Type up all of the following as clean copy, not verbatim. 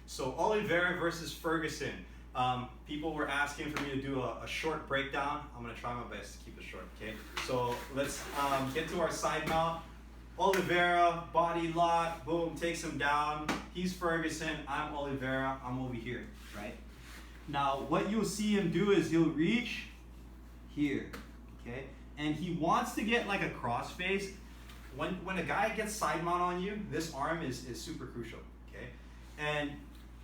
So Oliveira versus Ferguson. People were asking for me to do a short breakdown. I'm gonna try my best to keep it short, okay? So let's get to our side mount. Oliveira, body lock, boom, takes him down. He's Ferguson, I'm Oliveira, I'm over here, right? Now, what you'll see him do is he'll reach here, okay? And he wants to get like a crossface. When a guy gets side mount on you, this arm is super crucial, okay? And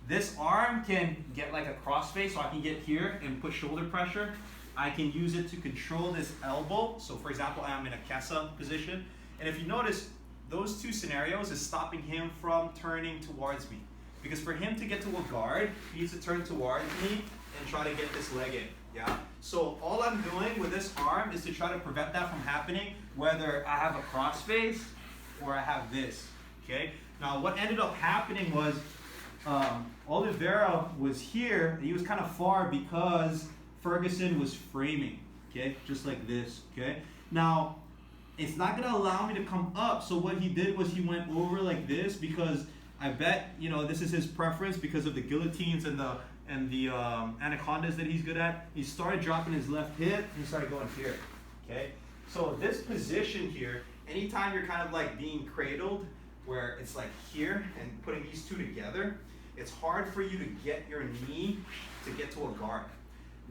this arm can get like a crossface, so I can get here and put shoulder pressure. I can use it to control this elbow. So for example, I am in a Kesa position. And if you notice, those two scenarios is stopping him from turning towards me. Because for him to get to a guard, he needs to turn towards me and try to get this leg in, yeah? So all I'm doing with this arm is to try to prevent that from happening, whether I have a crossface or I have this, okay? Now what ended up happening was, Oliveira was here, he was kind of far because Ferguson was framing, okay? Just like this, okay? Now, it's not gonna allow me to come up, so what he did was he went over like this because I bet, you know, this is his preference because of the guillotines and the anacondas that he's good at. He started dropping his left hip and he started going here, okay? So this position here, anytime you're kind of like being cradled, where it's like here and putting these two together, it's hard for you to get your knee to get to a guard.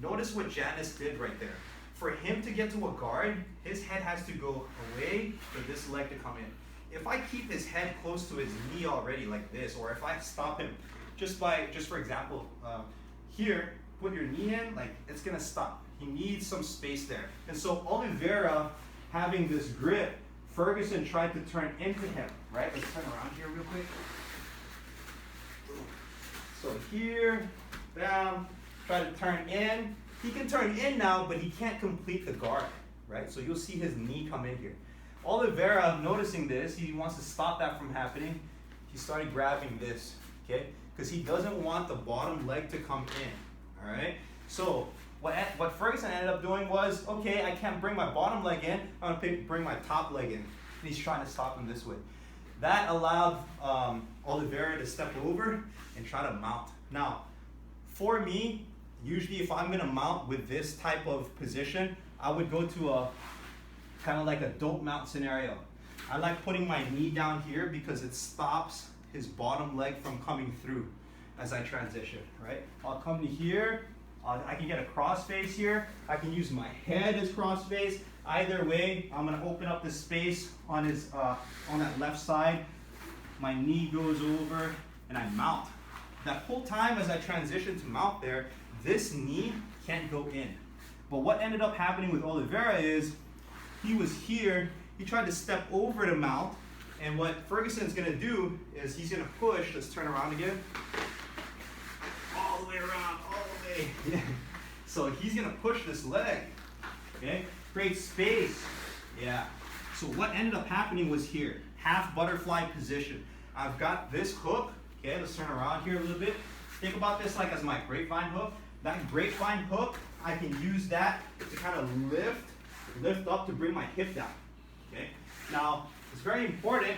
Notice what Janice did right there. For him to get to a guard, his head has to go away for this leg to come in. If I keep his head close to his knee already like this, or if I stop him just for example, here, put your knee in, like it's gonna stop. He needs some space there. And so Oliveira, having this grip, Ferguson tried to turn into him, right? Let's turn around here real quick. So here, down, try to turn in. He can turn in now, but he can't complete the guard, right? So you'll see his knee come in here. Oliveira, noticing this, he wants to stop that from happening. He started grabbing this, okay? Because he doesn't want the bottom leg to come in, all right? So what Ferguson ended up doing was, okay, I can't bring my bottom leg in, I'm gonna bring my top leg in. And he's trying to stop him this way. That allowed Oliveira to step over and try to mount. Now, for me, usually if I'm gonna mount with this type of position, I would go to a kind of like a dope mount scenario. I like putting my knee down here because it stops his bottom leg from coming through as I transition, right? I'll come to here, I can get a crossface here, I can use my head as crossface. Either way, I'm gonna open up the space on his on that left side. My knee goes over and I mount. That whole time as I transition to mount there, this knee can't go in. But what ended up happening with Oliveira is he was here, he tried to step over to mount, and what Ferguson's gonna do is he's gonna push, let's turn around again, all the way around, all the way. Yeah. So he's gonna push this leg, okay? Create space, yeah. So what ended up happening was here, half butterfly position. I've got this hook, okay, let's turn around here a little bit. Think about this like as my grapevine hook. That grapevine hook, I can use that to kind of lift up to bring my hip down, okay? Now, it's very important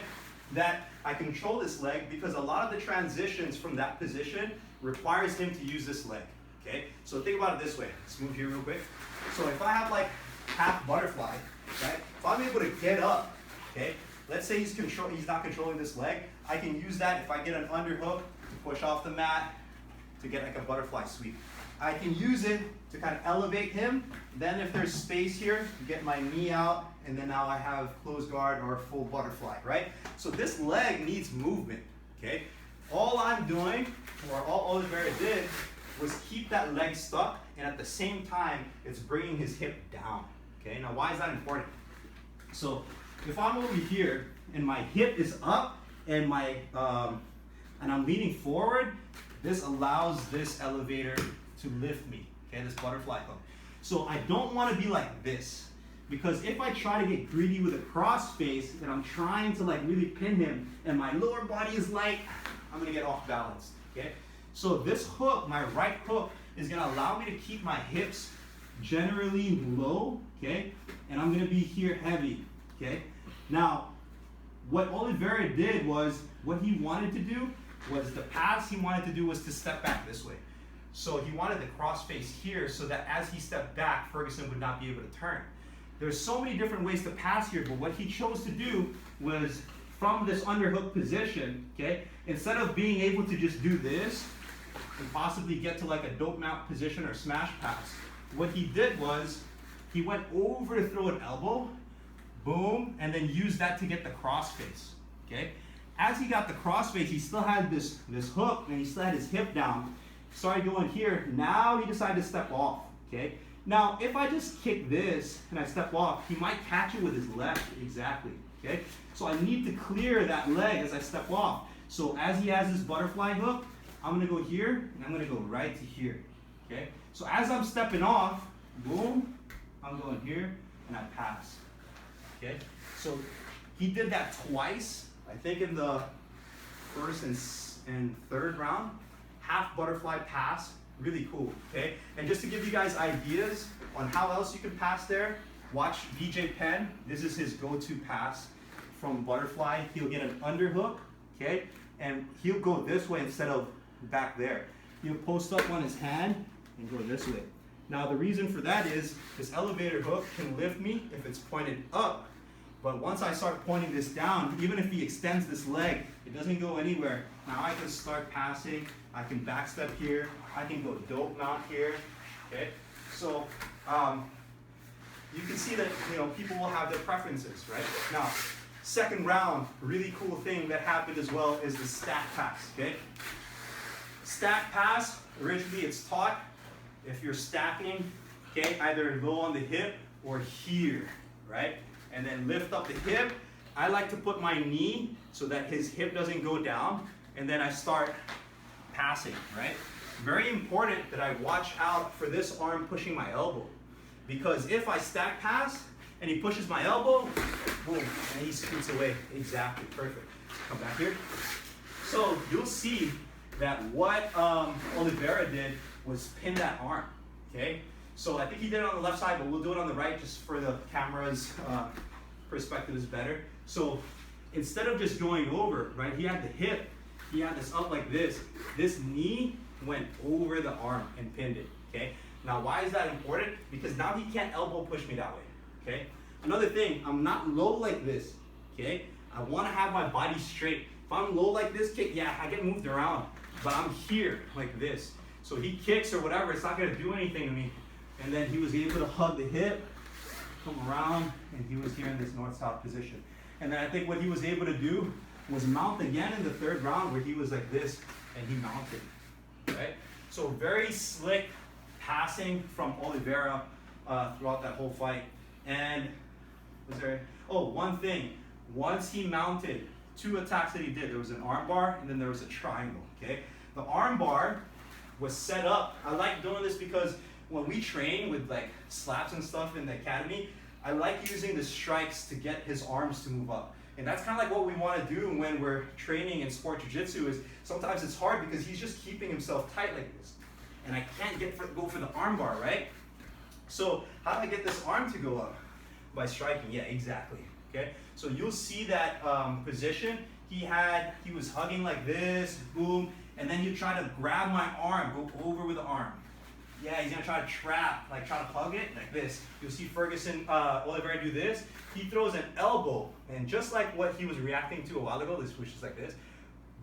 that I control this leg because a lot of the transitions from that position requires him to use this leg, okay? So think about it this way. Let's move here real quick. So if I have like half butterfly, right? If I'm able to get up, okay? Let's say he's not controlling this leg. I can use that if I get an underhook to push off the mat to get like a butterfly sweep. I can use it to kind of elevate him. Then if there's space here, get my knee out, and then now I have closed guard or full butterfly, right? So this leg needs movement, okay? All I'm doing, or all Oliveira did, was keep that leg stuck, and at the same time, it's bringing his hip down, okay? Now, why is that important? So if I'm over here, and my hip is up, and and I'm leaning forward, this allows this elevator to lift me, okay, this butterfly hook. So I don't want to be like this, because if I try to get greedy with a crossface and I'm trying to like really pin him and my lower body is light, I'm gonna get off balance, okay? So this hook, my right hook, is gonna allow me to keep my hips generally low, okay? And I'm gonna be here heavy, okay? Now, what Oliveira did was, what he wanted to do was the pass he wanted to do was to step back this way. So he wanted the cross face here so that as he stepped back, Ferguson would not be able to turn. There's so many different ways to pass here, but what he chose to do was from this underhook position, okay, instead of being able to just do this and possibly get to like a dope mount position or smash pass, what he did was he went over to throw an elbow, boom, and then used that to get the cross face, okay? As he got the cross face, he still had this hook and he still had his hip down. Started going here, now he decided to step off, okay? Now, if I just kick this and I step off, he might catch it with his left, exactly, okay? So I need to clear that leg as I step off. So as he has this butterfly hook, I'm gonna go here and I'm gonna go right to here, okay? So as I'm stepping off, boom, I'm going here and I pass, okay? So he did that twice, I think in the first and third round, half butterfly pass. Really cool, okay? And just to give you guys ideas on how else you can pass there, watch BJ Penn. This is his go-to pass from butterfly. He'll get an underhook, okay? And he'll go this way instead of back there. He'll post up on his hand and go this way. Now the reason for that is this elevator hook can lift me if it's pointed up. But once I start pointing this down, even if he extends this leg, it doesn't go anywhere. Now I can start passing, I can backstep here, I can go dope mount here, okay? So you can see that, you know, people will have their preferences, right? Now, second round, really cool thing that happened as well is the stack pass, okay? Stack pass, originally it's taught if you're stacking, okay, either go on the hip or here, right? And then lift up the hip. I like to put my knee so that his hip doesn't go down, and then I start passing, right? Very important that I watch out for this arm pushing my elbow, because if I stack pass and he pushes my elbow, boom, and he scoots away. Exactly, perfect. Come back here. So you'll see that what Oliveira did was pin that arm, okay? So I think he did it on the left side, but we'll do it on the right just for the camera's perspective is better. So instead of just going over, right, he had the hip, he had this up like this. This knee went over the arm and pinned it, okay? Now why is that important? Because now he can't elbow push me that way, okay? Another thing, I'm not low like this, okay? I wanna have my body straight. If I'm low like this, kick, yeah, I get moved around, but I'm here like this. So he kicks or whatever, it's not gonna do anything to me. And then he was able to hug the hip, come around, and he was here in this north-south position. And then I think what he was able to do was mount again in the third round where he was like this, and he mounted, right? So very slick passing from Oliveira throughout that whole fight. And was there, oh, one thing, once he mounted, two attacks that he did, there was an arm bar and then there was a triangle, okay? The arm bar was set up, I like doing this because when we train with like slaps and stuff in the academy, I like using the strikes to get his arms to move up. And that's kind of like what we want to do when we're training in sport jiu-jitsu is sometimes it's hard because he's just keeping himself tight like this. And I can't go for the arm bar, right? So how do I get this arm to go up? By striking, yeah, exactly, okay? So you'll see that position. He was hugging like this, boom, and then you try to grab my arm, go over with the arm. Yeah, he's gonna try to trap, like try to hug it like this. You'll see Ferguson, Oliveira do this. He throws an elbow, and just like what he was reacting to a while ago, this which is like this,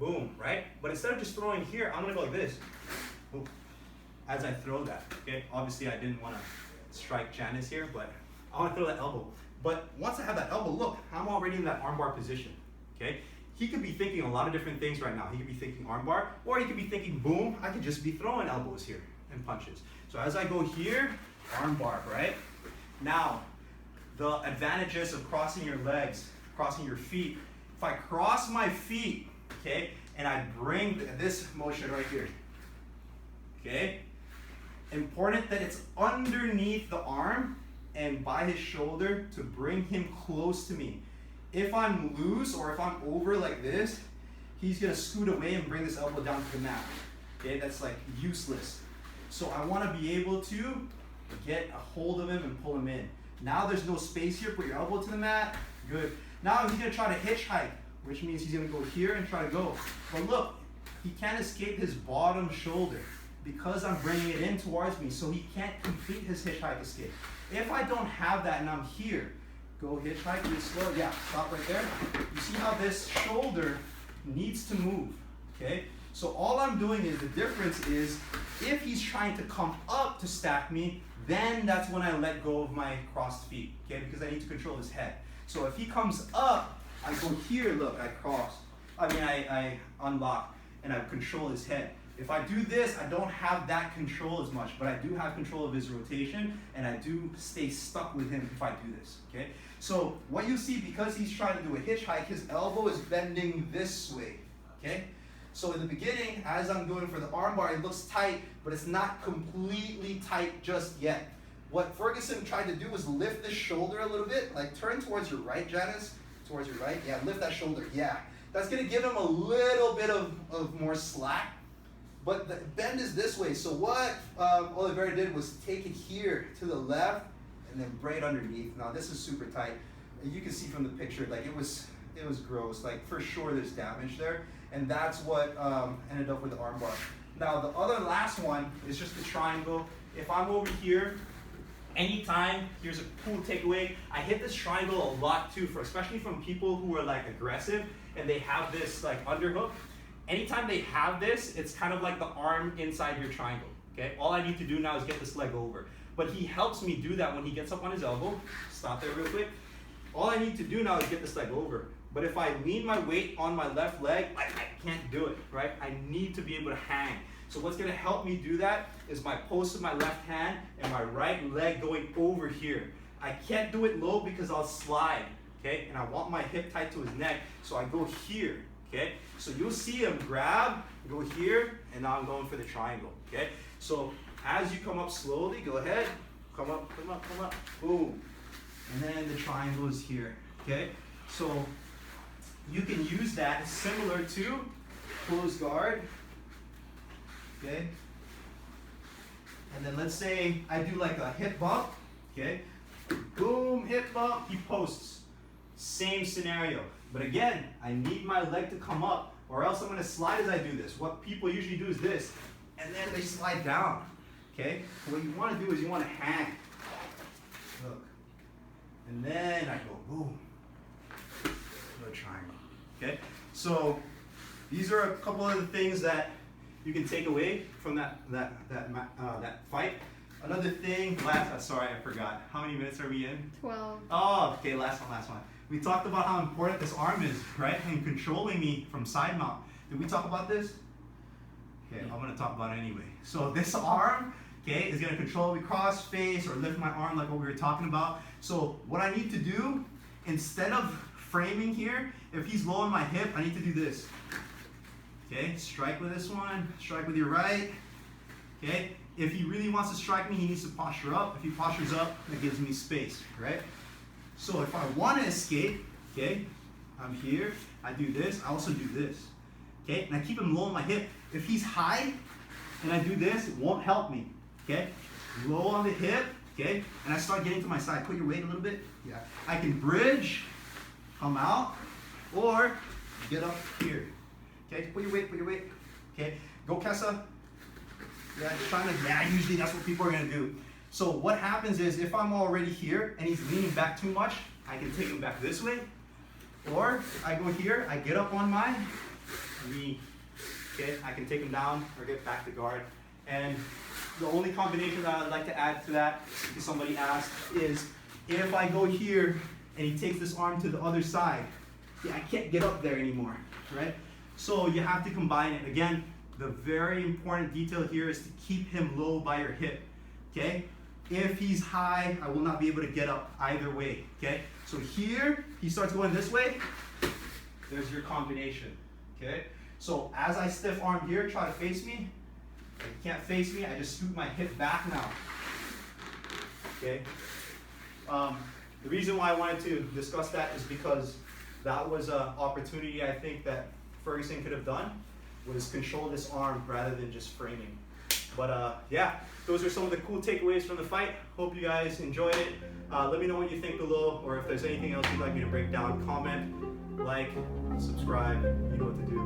boom, right? But instead of just throwing here, I'm gonna go like this, boom, as I throw that, okay? Obviously I didn't wanna strike Janice here, but I wanna throw that elbow. But once I have that elbow, look, I'm already in that armbar position, okay? He could be thinking a lot of different things right now. He could be thinking armbar, or he could be thinking, boom, I could just be throwing elbows here and punches. So as I go here, armbar, right? Now, the advantages of crossing your legs, crossing your feet. If I cross my feet, okay, and I bring this motion right here, okay? Important that it's underneath the arm and by his shoulder to bring him close to me. If I'm loose or if I'm over like this, he's gonna scoot away and bring this elbow down to the mat. Okay, that's like useless. So I wanna be able to get a hold of him and pull him in. Now there's no space here, put your elbow to the mat, good. Now he's gonna try to hitchhike, which means he's gonna go here and try to go. But look, he can't escape his bottom shoulder because I'm bringing it in towards me, so he can't complete his hitchhike escape. If I don't have that and I'm here, go hitchhike really slow. Yeah, stop right there. You see how this shoulder needs to move, okay? So all I'm doing is, the difference is, if he's trying to come up to stack me, then that's when I let go of my crossed feet, okay? Because I need to control his head. So if he comes up, I go here, look, I unlock, and I control his head. If I do this, I don't have that control as much, but I do have control of his rotation, and I do stay stuck with him if I do this, okay? So what you see, because he's trying to do a hitchhike, his elbow is bending this way, okay? So in the beginning, as I'm doing for the armbar, it looks tight, but it's not completely tight just yet. What Ferguson tried to do was lift this shoulder a little bit, like turn towards your right, Janice, towards your right, yeah, lift that shoulder, yeah. That's gonna give him a little bit of more slack, but the bend is this way. So what Oliveira did was take it here to the left and then right underneath. Now this is super tight. You can see from the picture, like it was gross. Like for sure there's damage there, and that's what ended up with the armbar. Now the other last one is just the triangle. If I'm over here, anytime, here's a cool takeaway, I hit this triangle a lot too, especially from people who are like aggressive and they have this like underhook. Anytime they have this, it's kind of like the arm inside your triangle, okay? All I need to do now is get this leg over. But he helps me do that when he gets up on his elbow. Stop there real quick. All I need to do now is get this leg over. But if I lean my weight on my left leg, I can't do it, right? I need to be able to hang. So what's gonna help me do that is my post of my left hand and my right leg going over here. I can't do it low because I'll slide, okay? And I want my hip tight to his neck, so I go here, okay? So you'll see him grab, go here, and now I'm going for the triangle, okay? So as you come up slowly, go ahead, come up, boom. And then the triangle is here, okay? So you can use that similar to closed guard, okay? And then let's say I do like a hip bump, okay? Boom, hip bump, he posts. Same scenario. But again, I need my leg to come up, or else I'm gonna slide as I do this. What people usually do is this, and then they slide down, okay? What you wanna do is you wanna hang. Look. And then I go boom. Little triangle, okay? So these are a couple of the things that you can take away from that fight. Another thing, sorry, I forgot. How many minutes are we in? 12. Oh, okay, last one. We talked about how important this arm is, right? And controlling me from side mount. Did we talk about this? Okay, I'm gonna talk about it anyway. So this arm, okay, is gonna control me cross face or lift my arm like what we were talking about. So what I need to do, instead of framing here, if he's low on my hip, I need to do this. Okay, strike with this one, strike with your right. Okay, if he really wants to strike me, he needs to posture up. If he postures up, that gives me space, right? So if I want to escape, okay, I'm here, I do this, I also do this. Okay, and I keep him low on my hip. If he's high and I do this, it won't help me. Okay, low on the hip, okay, and I start getting to my side. Put your weight a little bit. Yeah, I can bridge, come out, or get up here. Okay, put your weight. Okay, go Kessa. Yeah, usually that's what people are gonna do. So what happens is, if I'm already here and he's leaning back too much, I can take him back this way. Or I go here, I get up on my knee. Okay, I can take him down or get back to guard. And the only combination that I'd like to add to that, because somebody asked, is if I go here and he takes this arm to the other side, I can't get up there anymore, right? So you have to combine it. Again, the very important detail here is to keep him low by your hip, okay? If he's high, I will not be able to get up either way, okay? So here, he starts going this way, there's your combination, okay? So as I stiff arm here, try to face me. If you can't face me, I just scoot my hip back now, okay? The reason why I wanted to discuss that is because that was an opportunity I think that Ferguson could have done, was control this arm rather than just framing. But yeah, those are some of the cool takeaways from the fight. Hope you guys enjoyed it. Let me know what you think below, or if there's anything else you'd like me to break down, comment, like, subscribe, you know what to do.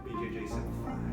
BJJ Simplified.